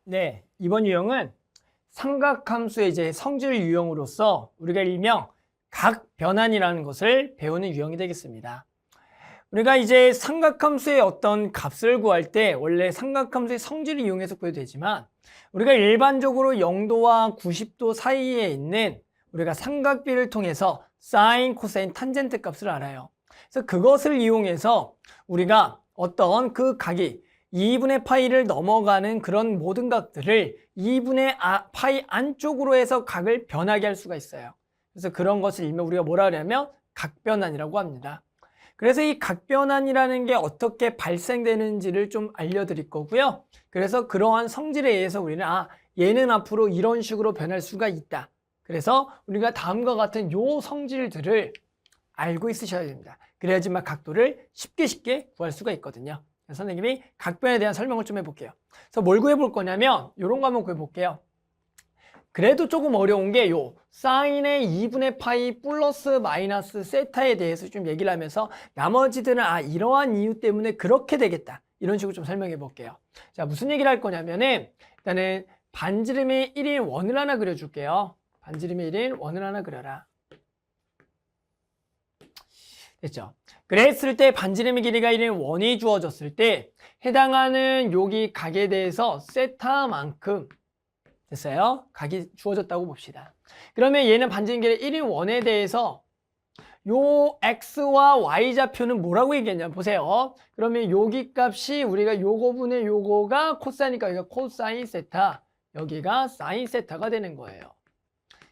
네, 이번 유형은 삼각함수의 이제 성질 유형으로서 우리가 일명 각변환이라는 것을 배우는 유형이 되겠습니다. 우리가 이제 삼각함수의 어떤 값을 구할 때 원래 삼각함수의 성질을 이용해서 구해도 되지만 우리가 일반적으로 0도와 90도 사이에 있는 우리가 삼각비를 통해서 사인, 코사인, 탄젠트 값을 알아요. 그래서 그것을 이용해서 우리가 어떤 그 각이 2분의 파이를 넘어가는 그런 모든 각들을 2분의 파이 안쪽으로 해서 각을 변하게 할 수가 있어요. 그래서 그런 것을 일명 우리가 뭐라 하냐면 각변환이라고 합니다. 그래서 이 각변환이라는 게 어떻게 발생되는지를 좀 알려드릴 거고요. 그래서 그러한 성질에 의해서 우리는 얘는 앞으로 이런 식으로 변할 수가 있다. 그래서 우리가 다음과 같은 요 성질들을 알고 있으셔야 됩니다. 그래야지만 각도를 쉽게 구할 수가 있거든요. 선생님이 각변에 대한 설명을 좀 해볼게요. 그래서 뭘 구해볼 거냐면 이런 거 한번 구해볼게요. 그래도 조금 어려운 게 요 사인의 2분의 파이 플러스 마이너스 세타에 대해서 좀 얘기를 하면서 나머지들은 이러한 이유 때문에 그렇게 되겠다. 이런 식으로 좀 설명해 볼게요. 자, 무슨 얘기를 할 거냐면은 일단은 반지름의 1인 원을 하나 그려줄게요. 반지름의 1인 원을 하나 그려라. 됐죠? 그랬을 때 반지름의 길이가 1인 원이 주어졌을 때 해당하는 여기 각에 대해서 세타만큼 됐어요? 각이 주어졌다고 봅시다. 그러면 얘는 반지름 길이 1인 원에 대해서 요 x와 y 좌표는 뭐라고 얘기했냐 보세요. 그러면 여기 값이 우리가 요거분의 요거가 코사이니까 여기가 코사인 세타, 여기가 사인 세타가 되는 거예요.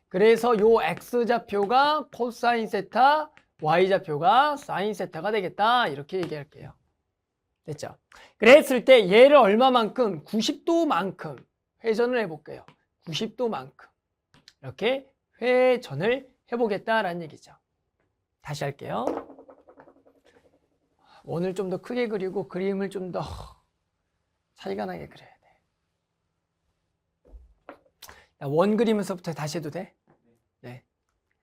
그래서 요 x 좌표가 코사인 세타, y 좌표가 사인 세타가 되겠다. 이렇게 얘기할게요. 됐죠? 그랬을 때 얘를 얼마만큼? 90도만큼 회전을 해볼게요. 90도만큼 이렇게 회전을 해보겠다라는 얘기죠. 다시 할게요. 원을 좀 더 크게 그리고 그림을 좀 더 차이가 나게 그려야 돼. 원 그리면서부터 다시 해도 돼? 네,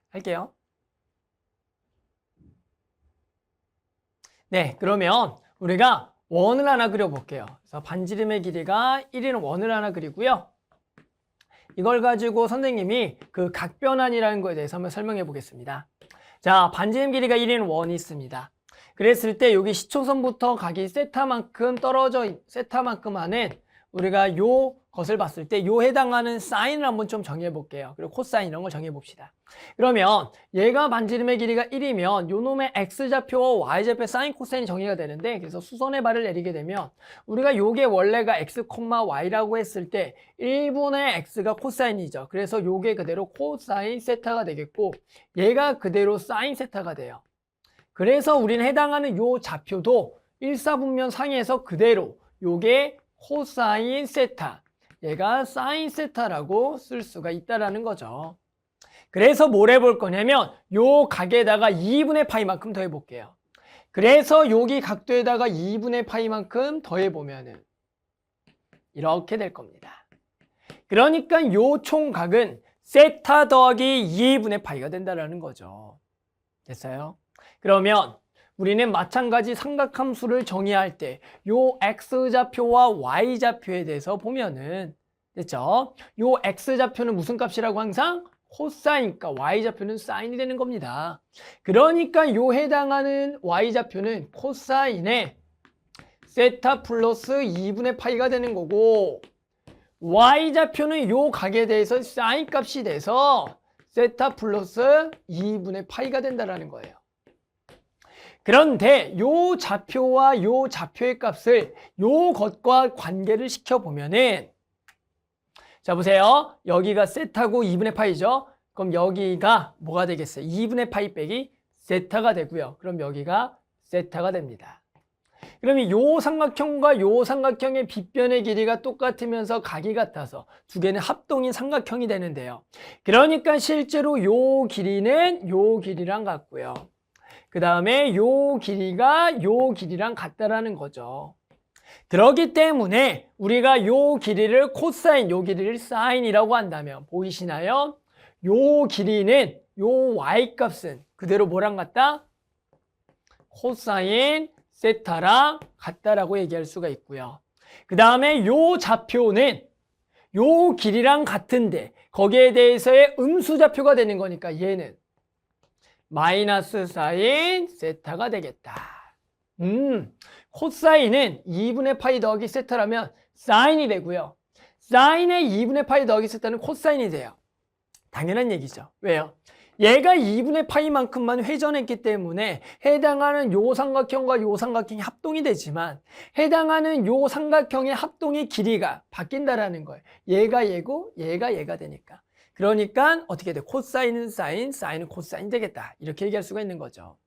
할게요. 네, 그러면 우리가 원을 하나 그려볼게요. 그래서 반지름의 길이가 1인 원을 하나 그리고요. 이걸 가지고 선생님이 그 각변환이라는 거에 대해서 한번 설명해 보겠습니다. 자, 반지름 길이가 1인 원이 있습니다. 그랬을 때 여기 시초선부터 각이 세타만큼 세타만큼 하는 우리가 요 것을 봤을 때 요 해당하는 사인을 한번 좀 정해 볼게요. 그리고 코사인 이런 걸 정해 봅시다. 그러면 얘가 반지름의 길이가 1이면 요 놈의 x좌표와 y좌표 사인 코사인이 정의가 되는데, 그래서 수선의 발을 내리게 되면 우리가 요게 원래가 x, y라고 했을 때 1분의 x가 코사인이죠. 그래서 요게 그대로 코사인 세타가 되겠고 얘가 그대로 사인 세타가 돼요. 그래서 우리는 해당하는 요 좌표도 일사분면 상에서 그대로 요게 코사인 세타, 얘가 사인 세타라고 쓸 수가 있다라는 거죠. 그래서 뭘 해볼 거냐면 요 각에다가 2분의 파이만큼 더해 볼게요. 그래서 여기 각도에다가 2분의 파이만큼 더해 보면은 이렇게 될 겁니다. 그러니까 요 총각은 세타 더하기 2분의 파이가 된다라는 거죠. 됐어요? 그러면 우리는 마찬가지 삼각함수를 정의할 때 요 x좌표와 y좌표에 대해서 보면은 됐죠? 요 x좌표는 무슨 값이라고 항상? 코사인이니까 y좌표는 사인이 되는 겁니다. 그러니까 요 해당하는 y좌표는 코사인의 세타 플러스 2분의 파이가 되는 거고 y좌표는 요 각에 대해서 사인 값이 돼서 세타 플러스 2분의 파이가 된다는 거예요. 그런데 요 좌표와 요 좌표의 값을 요 것과 관계를 시켜보면은 자 보세요. 여기가 세타고 2분의 파이죠. 그럼 여기가 뭐가 되겠어요? 2분의 파이 빼기 세타가 되고요. 그럼 여기가 세타가 됩니다. 그러면 요 삼각형과 요 삼각형의 빗변의 길이가 똑같으면서 각이 같아서 두 개는 합동인 삼각형이 되는데요. 그러니까 실제로 요 길이는 요 길이랑 같고요. 그 다음에 요 길이가 요 길이랑 같다라는 거죠. 그렇기 때문에 우리가 요 길이를 코사인, 요 길이를 사인이라고 한다면 보이시나요? 요 길이는 요 y값은 그대로 뭐랑 같다? 코사인 세타랑 같다라고 얘기할 수가 있고요. 그 다음에 요 좌표는 요 길이랑 같은데 거기에 대해서의 음수좌표가 되는 거니까 얘는 마이너스 사인 세타가 되겠다. 코사인은 2분의 파이 더하기 세타라면 사인이 되고요. 사인의 2분의 파이 더하기 세타는 코사인이 돼요. 당연한 얘기죠. 왜요? 얘가 2분의 파이만큼만 회전했기 때문에 해당하는 요 삼각형과 요 삼각형이 합동이 되지만 해당하는 요 삼각형의 합동의 길이가 바뀐다라는 거예요. 얘가 얘고 얘가 얘가 되니까. 그러니까 어떻게 돼? 코사인은 사인, 사인은 코사인 되겠다. 이렇게 얘기할 수가 있는 거죠.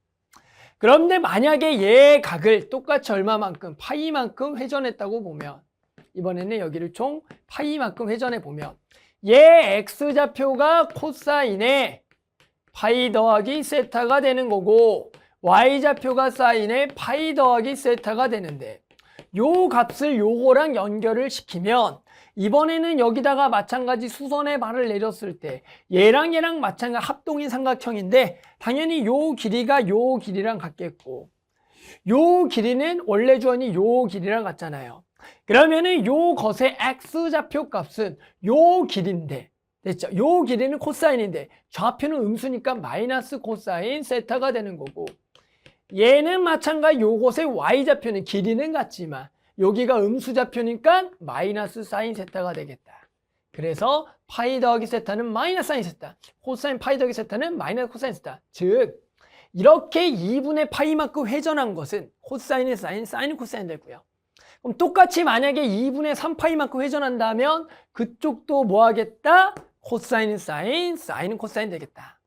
그런데 만약에 얘 각을 똑같이 얼마만큼? 파이만큼 회전했다고 보면 이번에는 여기를 총 파이만큼 회전해 보면 얘 x좌표가 코사인의 파이 더하기 세타가 되는 거고 y좌표가 사인의 파이 더하기 세타가 되는데 요 값을 요거랑 연결을 시키면 이번에는 여기다가 마찬가지 수선의 발을 내렸을 때 얘랑 얘랑 마찬가지 합동인 삼각형인데 당연히 요 길이가 요 길이랑 같겠고 요 길이는 원래 주어니 요 길이랑 같잖아요. 그러면은 요 것의 x좌표 값은 요 길인데 됐죠? 요 길이는 코사인인데 좌표는 음수니까 마이너스 코사인 세타가 되는 거고 얘는 마찬가지 요것의 y좌표는 길이는 같지만 여기가 음수좌표니까 마이너스 사인 세타가 되겠다. 그래서 파이 더하기 세타는 마이너스 사인 세타, 코사인 파이 더하기 세타는 마이너스 코사인 세타. 즉 이렇게 2분의 파이만큼 회전한 것은 코사인의 사인, 사인은 코사인 되고요. 그럼 똑같이 만약에 2분의 3파이만큼 회전한다면 그쪽도 뭐 하겠다? 코사인은 사인, 사인은 코사인 되겠다.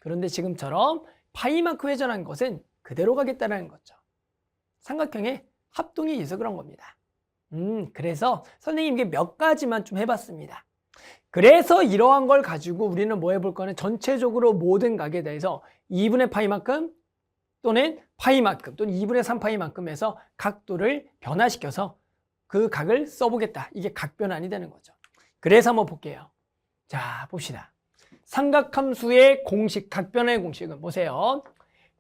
그런데 지금처럼 파이만큼 회전한 것은 그대로 가겠다는 거죠. 삼각형의 합동에 의해서 그런 겁니다. 그래서 선생님 이게 몇 가지만 좀 해봤습니다. 그래서 이러한 걸 가지고 우리는 뭐 해볼 거는 전체적으로 모든 각에 대해서 2분의 파이만큼 또는 파이만큼 또는 2분의 3파이만큼 해서 각도를 변화시켜서 그 각을 써보겠다. 이게 각변환이 되는 거죠. 그래서 한번 볼게요. 자, 봅시다. 삼각함수의 공식, 각변의 공식은 보세요.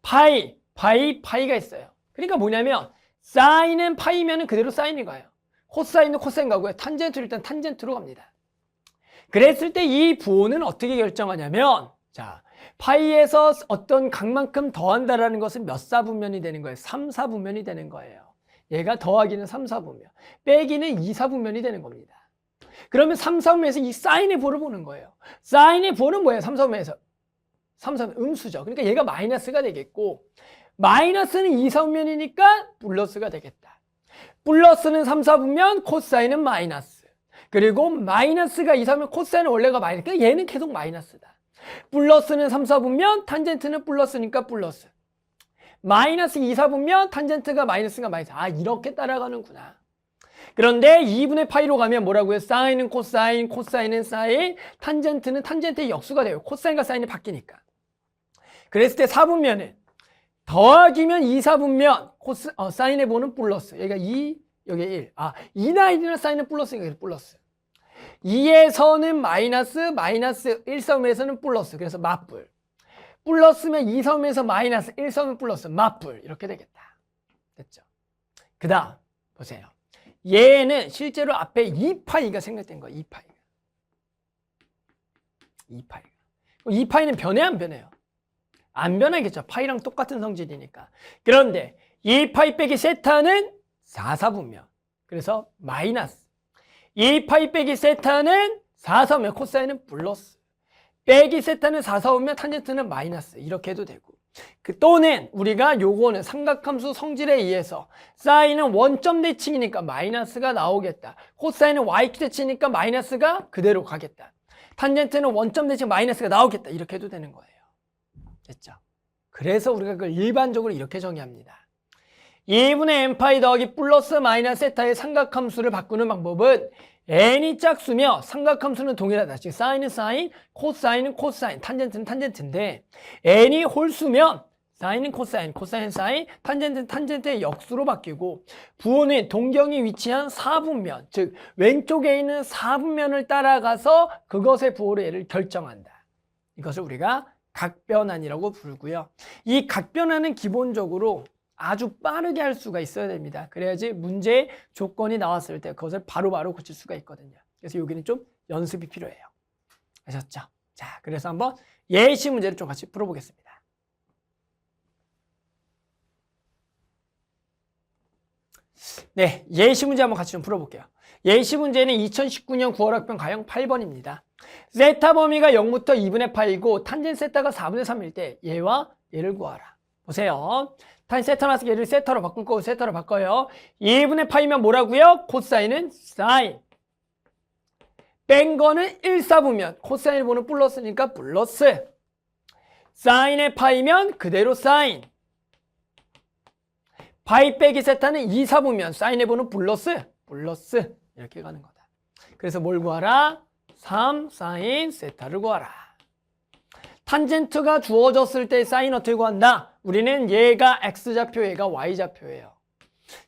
파이가 있어요. 그러니까 뭐냐면 사인은 파이면은 그대로 사인인 거예요. 코사인은 코사인 가고요. 탄젠트로 일단 탄젠트로 갑니다. 그랬을 때 이 부호는 어떻게 결정하냐면 자, 파이에서 어떤 각만큼 더한다라는 것은 몇 사분면이 되는 거예요? 3, 4분면이 되는 거예요. 얘가 더하기는 3, 4분면, 빼기는 2, 4분면이 되는 겁니다. 그러면 3, 4분면에서 이 사인의 부호를 보는 거예요. 사인의 부호는 뭐예요? 3, 4분면에서 3, 4분면 음수죠. 그러니까 얘가 마이너스가 되겠고 마이너스는 2, 4분면이니까 플러스가 되겠다. 플러스는 3, 4분면, 코사인은 마이너스. 그리고 마이너스가 2, 4분면, 코사인은 원래가 마이너스. 그러니까 얘는 계속 마이너스다. 플러스는 3, 4분면, 탄젠트는 플러스니까 플러스. 마이너스 2, 4분면, 탄젠트가 마이너스가 마이너스. 아, 이렇게 따라가는구나. 그런데 2분의 파이로 가면 뭐라고요? 사인은 코사인, 코사인은 사인, 탄젠트는 탄젠트의 역수가 돼요. 코사인과 사인이 바뀌니까. 그랬을 때 4분면은 더하기면 2, 4분면 사인의 부호는 플러스. 여기가 2, 여기가 1. 아, 2나 1이나 사인은 플러스니까 플러스. 2에서는 마이너스, 마이너스 1, 4분면에서는 플러스. 그래서 맞불. 플러스면 2, 4분면에서 마이너스 1, 4분면 플러스. 맞불. 이렇게 되겠다. 됐죠? 그 다음 보세요. 얘는 실제로 앞에 2파이가 생략된 거예요. 2파이가. 2파이가. 2파이는 변해 안 변해요? 안 변하겠죠. 파이랑 똑같은 성질이니까. 그런데 2파이 빼기 세타는 4, 4분면. 그래서 마이너스. 2파이 빼기 세타는 4, 4분면. 코사인은 플러스. 빼기 세타는 4, 4분면. 탄젠트는 마이너스. 이렇게 해도 되고. 또는 우리가 요거는 삼각함수 성질에 의해서 사인은 원점 대칭이니까 마이너스가 나오겠다. 코사인은 y축 대칭이니까 마이너스가 그대로 가겠다. 탄젠트는 원점 대칭 마이너스가 나오겠다. 이렇게 해도 되는 거예요. 됐죠? 그래서 우리가 그걸 일반적으로 이렇게 정의합니다. 2분의 n파이 더하기 플러스 마이너스 세타의 삼각함수를 바꾸는 방법은 n이 짝수며 삼각함수는 동일하다. 즉 사인은 사인, 코사인은 코사인, 탄젠트는 탄젠트인데 n이 홀수면 사인은 코사인, 코사인은 사인, 탄젠트는 탄젠트의 역수로 바뀌고 부호는 동경이 위치한 4분면, 즉 왼쪽에 있는 4분면을 따라가서 그것의 부호로 얘를 결정한다. 이것을 우리가 각변환이라고 부르고요. 이 각변환은 기본적으로 아주 빠르게 할 수가 있어야 됩니다. 그래야지 문제의 조건이 나왔을 때 그것을 바로바로 고칠 수가 있거든요. 그래서 여기는 좀 연습이 필요해요. 아셨죠? 자, 그래서 한번 예시 문제를 좀 같이 풀어보겠습니다. 네, 예시 문제 한번 같이 좀 풀어볼게요. 예시 문제는 2019년 9월 학번 가형 8번입니다. 세타 범위가 0부터 2분의 파이고 탄젠 세타가 4분의 3일 때 얘와 얘를 구하라. 보세요. 탄 세타 나서 얘를 세타로 바꿀 거고 세타로 바꿔요. 2분의 파이면 뭐라고요? 코사인은 사인. 뺀 거는 1, 4부면 코사인을 보는 플러스니까 플러스. 사인의 파이면 그대로 사인. 파이 빼기 세타는 2, 4부면 사인의 보는 플러스. 플러스. 이렇게 가는 거다. 그래서 뭘 구하라? 3 사인 세타를 구하라. 탄젠트가 주어졌을 때 사인 어떻게 구한다? 우리는 얘가 x좌표, 얘가 y좌표예요.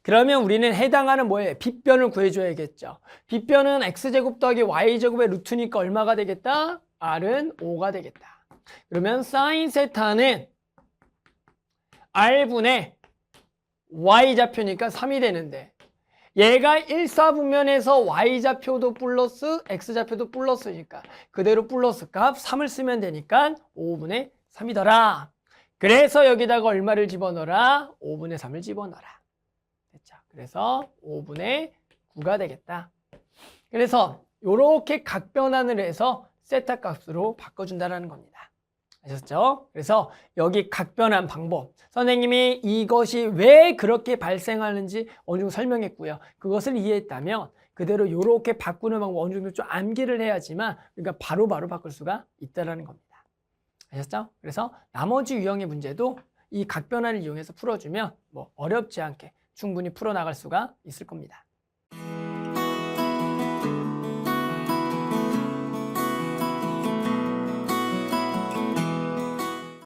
그러면 우리는 해당하는 뭐예요? 빗변을 구해줘야겠죠. 빗변은 x제곱 더하기 y제곱의 루트니까 얼마가 되겠다? r은 5가 되겠다. 그러면 사인 세타는 r분의 y좌표니까 3이 되는데 얘가 1, 4부면에서 y좌표도 플러스 x좌표도 플러스니까 그대로 플러스 값 3을 쓰면 되니까 5분의 3이더라. 그래서 여기다가 얼마를 집어넣어라? 5분의 3을 집어넣어라. 됐죠? 그래서 5분의 9가 되겠다. 그래서 이렇게 각변환을 해서 세타 값으로 바꿔준다는 겁니다. 아셨죠? 그래서 여기 각변환 방법, 선생님이 이것이 왜 그렇게 발생하는지 어느 정도 설명했고요. 그것을 이해했다면 그대로 이렇게 바꾸는 방법 어느 정도 좀 암기를 해야지만 우리가 바로바로 바꿀 수가 있다는 겁니다. 아셨죠? 그래서 나머지 유형의 문제도 이 각변환을 이용해서 풀어주면 뭐 어렵지 않게 충분히 풀어나갈 수가 있을 겁니다.